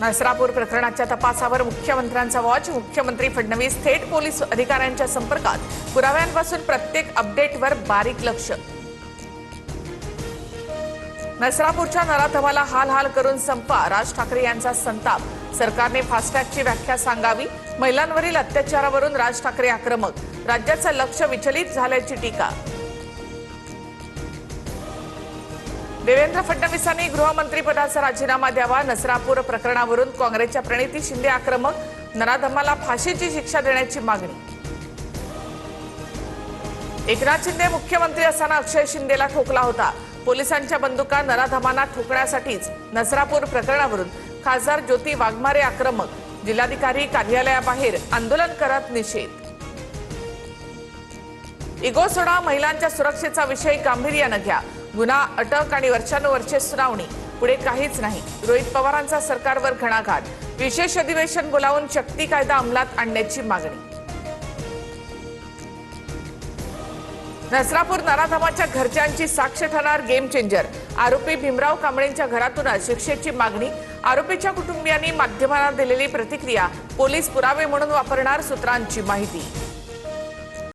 नसरापूर प्रकरणाच्या तपासावर मुख्यमंत्र्यांचा वॉच. मुख्यमंत्री फडणवीस थेट पोलीस अधिकाऱ्यांच्या संपर्कात. पुराव्यांपासून प्रत्येक अपडेटवर बारीक लक्ष. नसरापूरच्या नराधमाला हाल करून संपवा. राज ठाकरे यांचा संताप. सरकारने फास्टॅगची व्याख्या सांगावी. महिलांवरील अत्याचारावरून राज ठाकरे आक्रमक. राज्याचं लक्ष विचलित झाल्याची टीका. देवेंद्र फडणवीसांनी गृहमंत्रीपदाचा राजीनामा द्यावा. नसरापूर प्रकरणावरून काँग्रेसच्या प्रणिती शिंदे आक्रमक. नराधमाला फाशीची शिक्षा देण्याची मागणी. एकनाथ शिंदे मुख्यमंत्री असताना अक्षय शिंदेला ठोकला होता. पोलिसांच्या बंदुका नराधमांना ठोकण्यासाठीच. नसरापूर प्रकरणावरून खासदार ज्योती वाघमारे आक्रमक. जिल्हाधिकारी कार्यालयाबाहेर आंदोलन करत निषेध. इगो सोडा. महिलांच्या सुरक्षेचा विषय गांभीर्यानं घ्या. गुन्हा, अटक आणि वर्षानुवर्षे सुनावणी. पुढे काहीच नाही. रोहित पवारांचा सरकारवर घणाघात. विशेष अधिवेशन बोलावून शक्ती कायदा अंमलात आणण्याची मागणी. नसरापूर नराधमाच्या घरच्यांची साक्ष ठरणार गेम चेंजर. आरोपी भीमराव कांबळेंच्या घरातूनच शिक्षेची मागणी. आरोपीच्या कुटुंबियांनी माध्यमांना दिलेली प्रतिक्रिया पोलीस पुरावे म्हणून वापरणार सूत्रांची माहिती.